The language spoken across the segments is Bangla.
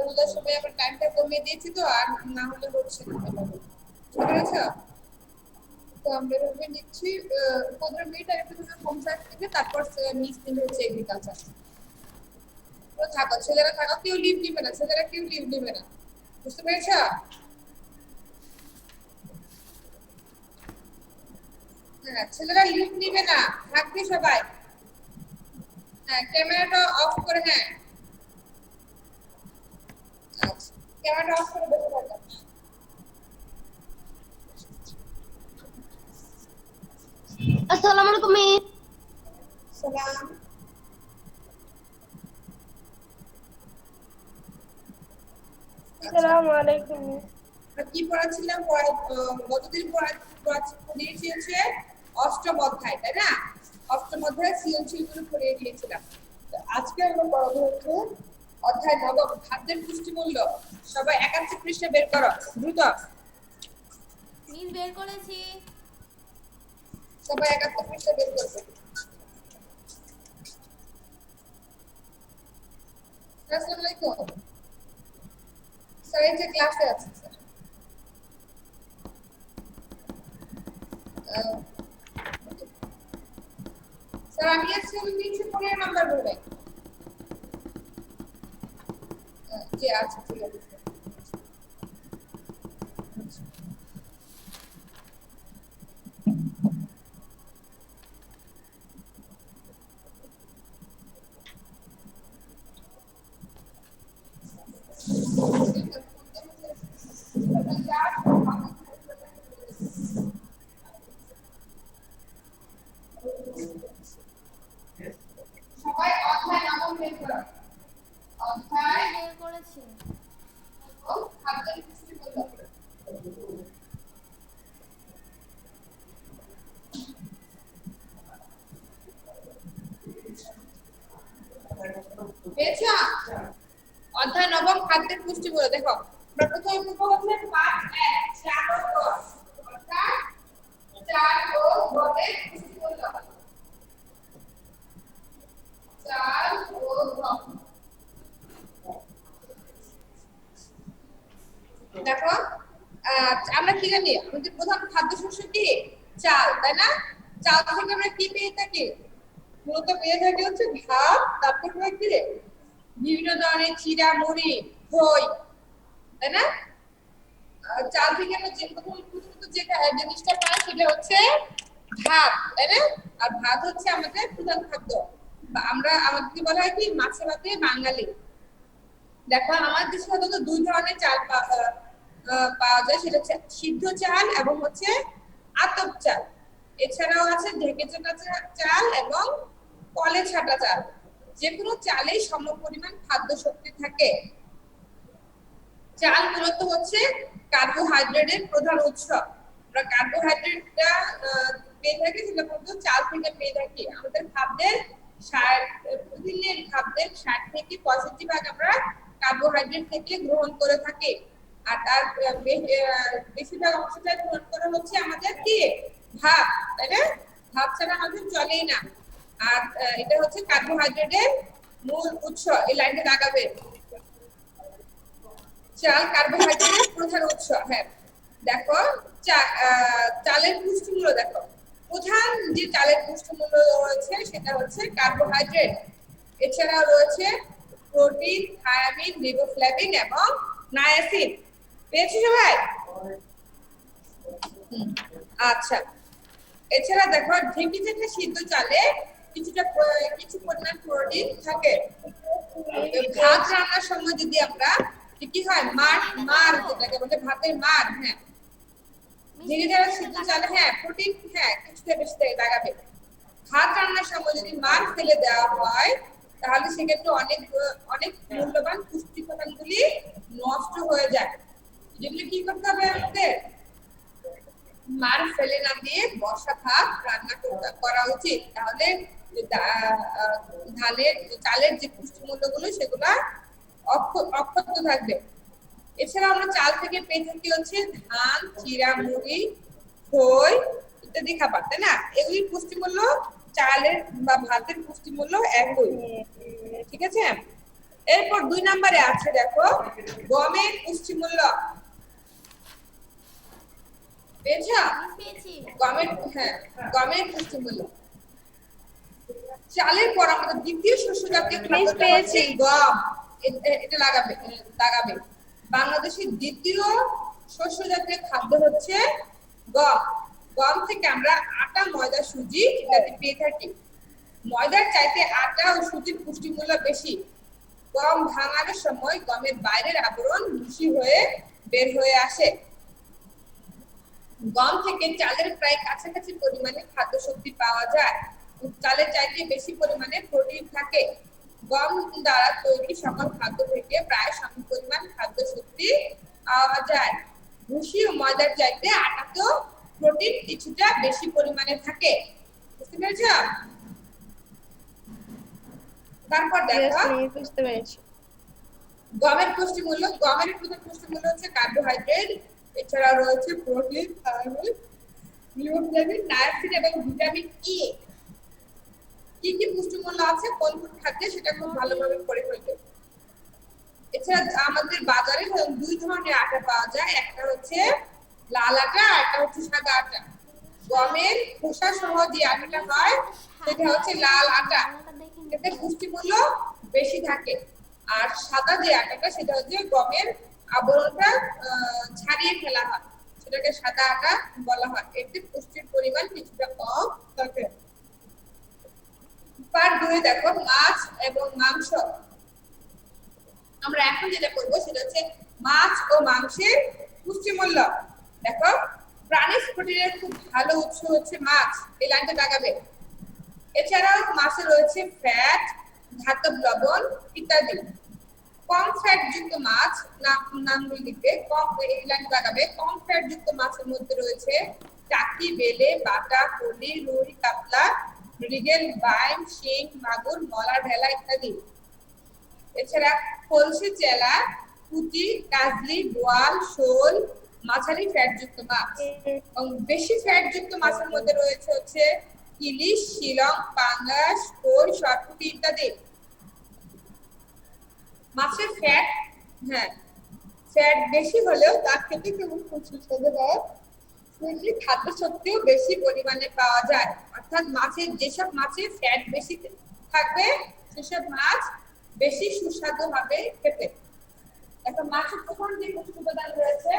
ওগুলোর সময় আমরা টাইমটা কমিয়ে দিয়েছি তো, আর না হলে হচ্ছে না এভাবে। ঠিক আছে, তো আমরা এভাবে নিচ্ছি 15 মিনিট আর একটু হোম সায়েন্স দিবে, তারপর মিস দিন হচ্ছে এগ্রিকালচার। তো থাকো ছেলেরা, থাকো, কেউ লিভ নেবে না, ছেলেরা কেউ লিভ নেবে না, বুঝতে পেরেছো? হ্যাঁ, ছেলেরা লিভ নেবে না, থাকবে সবাই। হ্যাঁ, ক্যামেরাটা অফ করে, হ্যাঁ আচ্ছা, ক্যামেরাটা অফ করে বসে থাকো। আসসালামু আলাইকুম মিস। সালাম। আসসালামু আলাইকুম মিস। কি পড়াচ্ছিলাম? গতদিন পড়িয়েছি হচ্ছে অষ্টম অধ্যায়, তাই না? অষ্টম অধ্যায় সৃজনশীল গুলো পড়িয়ে দিয়েছিলাম। আজকে আমরা পড়াবো হচ্ছে অধ্যায় নবম, খাদ্যের পুষ্টিমূল্য। সবাই 81 পৃষ্ঠা বের করো দ্রুত। মিস বের করেছি। সবাই 71 পৃষ্ঠা বের করবে। আসসালামু আলাইকুম স্যার, এই যে ক্লাসে আছে স্যার। স্যার আমি আজকে নিচে 15 নাম্বার বলবেন। জি আচ্ছা, ঠিক আছে। সবাই অধ্যায় নবম বের করো। অধ্যায় বের করেছি। খাদ্যের পুষ্টিমূল্য। পেয়েছো? অধ্যায় নবম খাদ্যের পুষ্টিমূল্য। দেখো আমরা প্রথমে পড়বো হচ্ছে পাঠ 1 চাল ও গম, অর্থাৎ চাল ও গমের পুষ্টিমূল্য। চাল ও গম, দেখো আমরা কি জানি? আমাদের প্রধান খাদ্যশস্য কি? চাল, তাই না? চাল থেকে আমরা কি পেয়ে থাকি? মূলত পেয়ে থাকি হচ্ছে ভাত, তারপর হয় কি বিভিন্ন ধরনের চিড়া, মুড়ি, দই, তাই না? চাল থেকে আমরা যে প্রথমত যে জিনিসটা পাই সেটা হচ্ছে ভাত, তাই না? আর ভাত হচ্ছে আমাদের প্রধান খাদ্য। আমরা আমাদেরকে বলা হয় কি মাছে ভাতে বাঙালি। দেখো আমার দেশে সাধারণত দুই ধরনের চাল পাওয়া যায়, সেটা হচ্ছে সিদ্ধ চাল এবং হচ্ছে আতপ চাল। এছাড়াও আছে ঢেকে ছাটা চাল এবং কলে ছাটা চাল। যে কোনো চালেই সমপরিমাণ খাদ্য শক্তি থাকে। চাল মূলত হচ্ছে কার্বোহাইড্রেটের প্রধান উৎস। আমরা কার্বোহাইড্রেটটা পেয়ে থাকি, সেটা মূলত চাল থেকে পেয়ে থাকি। আমাদের খাদ্যের প্রতিদিনের খাদ্যের 60 থেকে 65% আমরা কার্বোহাইড্রেট থেকে গ্রহণ করে থাকি। আর তার বেশিরভাগ অংশটা গ্রহণ করা হচ্ছে আমাদের কি ভাত, তাই না? ভাত ছাড়া আমাদের চলেই না। আর এটা হচ্ছে কার্বোহাইড্রেটের মূল উৎস। এই লাইনটা লাগাবে। চাল কার্বোহাইড্রেটের প্রধান উৎস। হ্যাঁ, দেখো চালের পুষ্টিমূল্য দেখো। প্রধান যে চালের পুষ্টিমূল্য রয়েছে সেটা হচ্ছে কার্বোহাইড্রেট। এছাড়াও রয়েছে প্রোটিন, থায়ামিন, রিবোফ্লাভিন এবং নায়াসিন। পেয়েছি সবাই? আচ্ছা, এছাড়া দেখো ঢেঁকি থেকে সিদ্ধ চালে কিছু পরিমাণ প্রোটিন থাকে। ভাত রান্নার সময় যদি আমরা কি হয় মার যেটাকে বলে ভাতের মার, হ্যাঁ ধীরে ধীরে সিদ্ধ চালে হ্যাঁ প্রোটিন হ্যাঁ কিছুটা বেশি লাগাবে। ভাত রান্নার সময় যদি মার ফেলে দেওয়া হয় তাহলে সেক্ষেত্রে অনেক অনেক মূল্যবান পুষ্টি উপাদানগুলি নষ্ট হয়ে যায়। যেগুলো কি করতে হবে আমাদের? মার ফেলে না দিয়ে বসা ভাত রান্না করা উচিত। তাহলে চালের যে পুষ্টিমূল্যগুলো সেগুলো অক্ষত থাকবে। এছাড়া আমরা চাল থেকে পেয়ে থাকি হচ্ছে ধান, চিড়া, মুড়ি, খই ইত্যাদি খাবার, তাই না? এগুলির পুষ্টিমূল্য চালের বা ভাতের পুষ্টিমূল্য একই। ঠিক আছে? এরপর 2 নম্বরে আছে দেখো গমের পুষ্টিমূল্য। পেয়েছো? মিস পেয়েছি। গমের, হ্যাঁ, গমের পুষ্টিমূল্য। চালের পর আমাদের দ্বিতীয় শস্য জাতীয় খাদ্যটা হচ্ছে গম। এটা লাগাবে লাগাবে। বাংলাদেশের দ্বিতীয় শস্য জাতীয় খাদ্য হচ্ছে গম। গম থেকে আমরা আটা, ময়দা, সুজি ইত্যাদি পেয়ে থাকি। ময়দার চাইতে আটা ও সুজির পুষ্টিমূল্য বেশি। গম ভাঙানোর সময় গমের বাইরের আবরণ ভুসি হয়ে বের হয়ে আসে। গম থেকে চালের প্রায় কাছাকাছি পরিমাণে খাদ্য শক্তি পাওয়া যায়। চালের চাইতে বেশি পরিমাণে প্রোটিন থাকে। গম দ্বারা তৈরি সকল খাদ্য থেকে প্রায় সম পরিমাণ খাদ্য শক্তি পাওয়া যায়। ভুসি ও ময়দার চাইতে আটাতেও প্রোটিন কিছুটা বেশি পরিমাণে থাকে। বুঝতে পেরেছ? তারপর দেখো বুঝতে পেরেছি। গমের পুষ্টিমূল্য। গমের প্রধান পুষ্টিমূল্য হচ্ছে কার্বোহাইড্রেট, এছাড়া রয়েছে প্রোটিন, থাইরয়েড, লিউকোপ্লাভিন, নায়াসিন এবং ভিটামিন ই। কি কি পুষ্টিমূল্য আছে কোন কোন খাদ্যে সেটা খুব ভালোভাবে পড়ে ফেলবে। এছাড়া আমাদের বাজারে 2 ধরনের আটা পাওয়া যায়, একটা হচ্ছে লাল আটা আর একটা হচ্ছে সাদা আটা। গমের খোসা সহ যে আটাটা হয় সেটা হচ্ছে লাল আটা, এতে পুষ্টিমূল্য বেশি থাকে। আর সাদা যে আটাটা সেটা হচ্ছে গমের আবরণটা ছাড়িয়ে ফেলা হয়, সেটাকে সাদা আটা বলা হয়। এতে পুষ্টির পরিমাণ কিছুটা কম থাকে। পার্ট 2 দেখো মাছ এবং মাংস। আমরা এখন যেটা করব সেটা হচ্ছে মাছ ও মাংসের পুষ্টিমূল্য। দেখো প্রাণীজ প্রোটিনের খুব ভালো উৎস হচ্ছে মাছ, এই লাইনটা লাগাবে। এছাড়াও মাছে রয়েছে ফ্যাট, ধাতব লবণ ইত্যাদি। কম ফ্যাট যুক্ত মাছ নামগুলি লিখবে, কম এই লাইন লাগাবে। কম ফ্যাট যুক্ত মাছের মধ্যে রয়েছে টাকি, বেলে, বাটা, পলি, রুই, কাতলা, মৃগেল, বাইম, শিং, মাগুর, মলা, ঢেলা ইত্যাদি। এছাড়া কলসি, চেলা, পুঁটি, কাজলি, বোয়াল, শোল মাঝারি ফ্যাট যুক্ত মাছ। এবং বেশি ফ্যাট যুক্ত মাছের মধ্যে রয়েছে হচ্ছে ইলিশ, শিলং, পাঙ্গাস, কই, সরপুঁটি ইত্যাদি। মাছের ফ্যাট, হ্যাঁ, ফ্যাট বেশি হলেও তা খেতে কেমন সুস্বাদু হয়, শরীরে খাদ্য শক্তিও বেশি পরিমাণে পাওয়া যায়। অর্থাৎ মাছের যেসব মাছে ফ্যাট বেশি থাকবে সেসব মাছ বেশি সুস্বাদু হবে খেতে। এখন মাছের প্রধান যে পুষ্টি উপাদান রয়েছে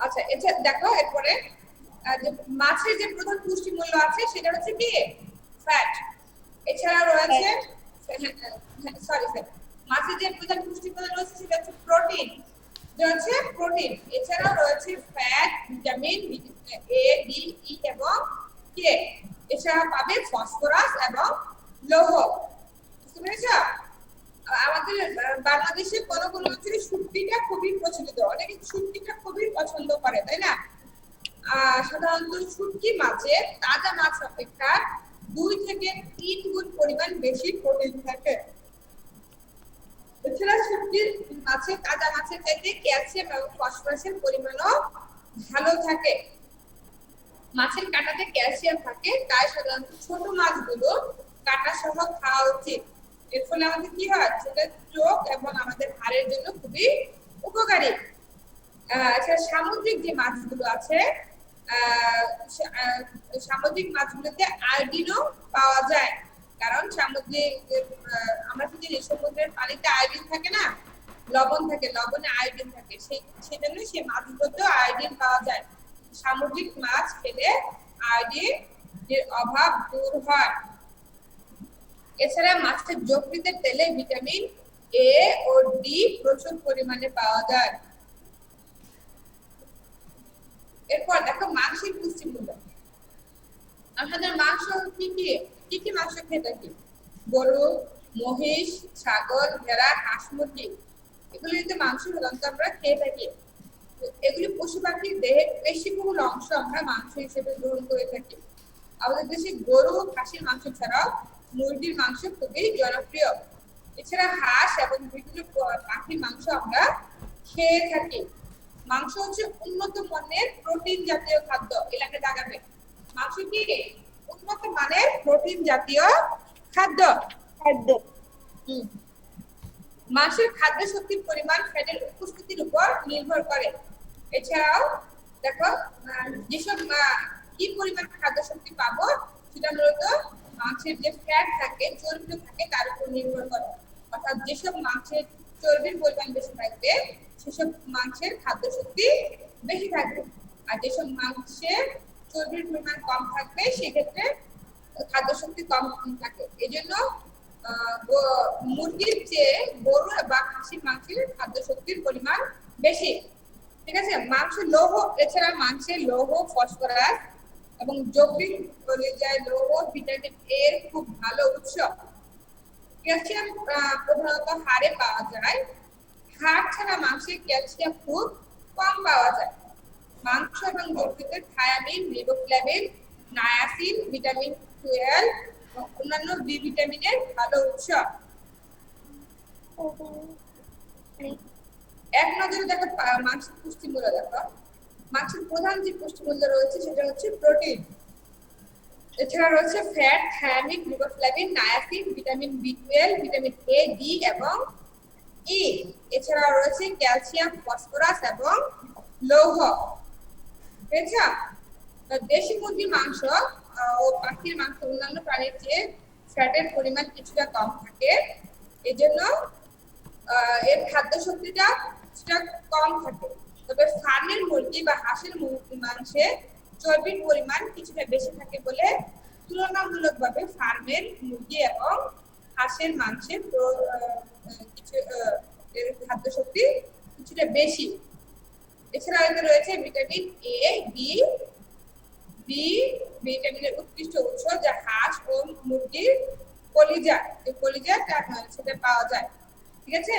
আচ্ছা, এটা দেখো এরপরে যে মাছের যে প্রধান পুষ্টি মূল্য আছে সেটা হচ্ছে কি ফ্যাট। এছাড়া রয়েছে সরি স্যার, মাছের যে প্রধান পুষ্টি মূল্য রয়েছে সেটা হচ্ছে প্রোটিন, প্রোটিন। এছাড়াও রয়েছে ফ্যাট, ভিটামিন এ, ডি, ই এবং কে। এছাড়া পাবে ফসফরাস এবং লৌহ। বুঝতে পেরেছো? আমাদের বাংলাদেশে কোন কোন অঞ্চলে শুটকিটা খুবই প্রচলিত, অনেকে শুটকিটা খুবই পছন্দ করে, তাই না? সাধারণত শুটকি মাছে তাজা মাছ অপেক্ষা 2 থেকে 3 গুণ পরিমাণ বেশি প্রোটিন থাকে। এছাড়া শুটকির মাছে তাজা মাছের চাইতে ক্যালসিয়াম এবং ফসফরাসের পরিমাণও ভালো থাকে। মাছের কাঁটাতে ক্যালসিয়াম থাকে, তাই সাধারণত ছোট মাছগুলো কাঁটা সহ খাওয়া উচিত। এর ফলে আমাদের কি হয়, সেটা চোখ এবং আমাদের হাড়ের জন্য খুবই উপকারী। এছাড়া সামুদ্রিক যে মাছগুলো আছে সামুদ্রিক মাছগুলোতে আয়োডিনও পাওয়া যায়, কারণ সামুদ্রিক আমরা কি জানি সমুদ্রের পানিতে আয়োডিন থাকে না, লবণ থাকে, লবণে আয়োডিন থাকে, সেজন্য সেই মাছগুলোতেও আয়োডিন পাওয়া যায়। সামুদ্রিক মাছ খেলে আয়োডিন এর অভাব দূর হয়। এছাড়া মাছের যকৃতের তেলে ভিটামিন এ ও ডি প্রচুর পরিমাণে পাওয়া যায়। এরপর দেখো মাংসের পুষ্টিমূল্য। আমাদের মাংস কি কি মাংস খেয়ে থাকি? গরু, মহিষ, ছাগল, ভেড়া, হাঁস, মুরগি, এগুলিতে মাংস সাধারণত আমরা খেয়ে থাকি। এগুলি পশু পাখির দেহের পেশিবহুল অংশ আমরা মাংস হিসেবে গ্রহণ করে থাকি। আমাদের দেশে গরু ও খাসির মাংস ছাড়াও মুরগির মাংস খুবই জনপ্রিয়। এছাড়া হাঁস এবং বিভিন্ন পাখির মাংস আমরা খেয়ে থাকি। মাংস হচ্ছে উন্নত মানের প্রোটিন জাতীয় খাদ্য। এলাকায় দাগাবে মাংস কি উন্নত মানের প্রোটিন জাতীয় খাদ্য। মাংসের খাদ্য শক্তির পরিমাণ ফ্যাটের উপস্থিতির উপর নির্ভর করে। এছাড়াও দেখো যেসব কি পরিমাণ খাদ্য শক্তি পাবো সেটা মূলত মাংসের যে ফ্যাট থাকে চর্বি থাকে তার উপর নির্ভর করে। অর্থাৎ যেসব মাংসের চর্বির পরিমাণ বেশি থাকবে সেসব মাংসের খাদ্য শক্তি বেশি থাকবে, আর যেসব মাংসের চর্বির পরিমাণ কম থাকবে সেক্ষেত্রে খাদ্য শক্তি কম থাকে। এই জন্য মুরগির চেয়ে গরু বা খাসির মাংসের খাদ্য শক্তির পরিমাণ বেশি। ঠিক আছে, মাংস লৌহ, এছাড়া মাংসে লৌহ, ফসফরাস এবং যৌগিক পর্যায়ে লৌহ, ভিটামিন এর খুব ভালো উৎস। ক্যালসিয়াম প্রধানত হাড়ে পাওয়া যায়। হাড় ছাড়া মাংসে ক্যালসিয়াম খুব কম পাওয়া যায়। মাংস এবং যকৃতে থায়ামিন, রিবোফ্লাভিন, নায়াসিন, ভিটামিন 12 এবং অন্যান্য বি ভিটামিনের ভালো উৎস। এক নজরে দেখো মাংসের পুষ্টিমূল্য দেখো। মাংসের প্রধান যে পুষ্টিমূল্য রয়েছে সেটা হচ্ছে প্রোটিন। এছাড়া রয়েছে fat, thiamine, riboflavin, niacin, vitamin বি12, ভিটামিন এ, ডি এবং ই। এছাড়া রয়েছে ক্যালসিয়াম, ফসফরাস এবং লৌহ। বুঝছো? দেশি মুরগির মাংস ও পাখির মাংস অন্যান্য প্রাণীর চেয়ে ফ্যাটের পরিমাণ কিছুটা কম থাকে। এজন্য এর খাদ্য শক্তিটা কিছুটা কম থাকে। তবে ফার্মের মুরগি বা হাঁসের মাংসে চর্বির পরিমাণ কিছুটা বেশি থাকে বলে তুলনামূলকভাবে ফার্মের মুরগি এবং হাঁসের মাংসের কিছু খাদ্য শক্তি কিছুটা বেশি। এছাড়া এতে রয়েছে ভিটামিন এ, বি, বি ভিটামিনের উৎকৃষ্ট উৎস যা হাঁস ও মুরগির কলিজা, যে কলিজাটা সেটা পাওয়া যায়। ঠিক আছে,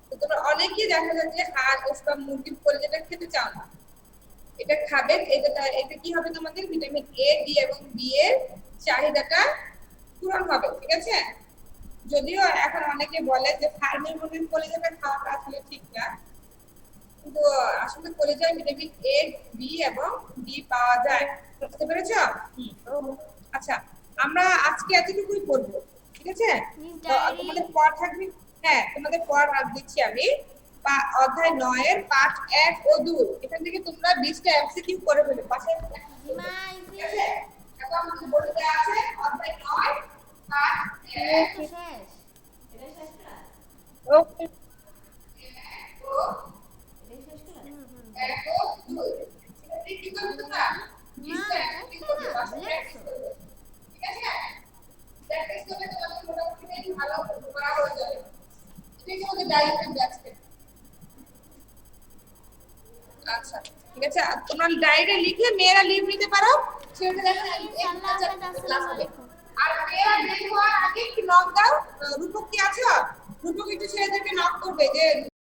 তো তোমরা অনেকেই দেখা যায় যে হাঁস বা মুরগির কলিজাটা খেতে চাও না, এটা খাবে। এটা কি হবে, তোমাদের ভিটামিন এ, ডি এবং বি এর চাহিদাটা পূরণ হবে। ঠিক আছে, যদিও এখন অনেকে বলে যে ফার্মের মুরগির কলিজাটা খাওয়াটা আসলে ঠিক না, কিন্তু আসলে কলিজায় ভিটামিন এ, বি এবং ডি পাওয়া যায়। বুঝতে পেরেছো? আচ্ছা, আমরা আজকে এতটুকুই করব। ঠিক আছে, তোমাদের পড়া থাকবে। হ্যাঁ, তোমাদের পড়া দিচ্ছি আমি অধ্যায় 9 এর পাঠ 1 ও 2। এখান থেকে তোমরা 20টা এমসিকিউ করে ফেলো পাশে। ঠিক আছে, এখন আমাদের বোর্ডে আছে অধ্যায় 9 পাঠ 1 শেষ। এটা শেষ ক্লাস। ওকে। কি করবে তোমরা? 20টা এমসিকিউ করবে পাশে। ঠিক আছে, প্র্যাকটিস করলে তোমাদের মোটামুটি ভালো করা হয়ে যাবে। ঠিক আছে, ডায়রি থাকবে আজকে। আচ্ছা, ঠিক আছে, তোমরা ডায়েরিতে লিখে মেয়েরা লিভ নিতে পারো। সেটা দেখো আর মেয়েরা বের হওয়ার আগে একটু নক দাও। রূপক কি আছো? রূপক একটু ছেলেদেরকে নক করবে যে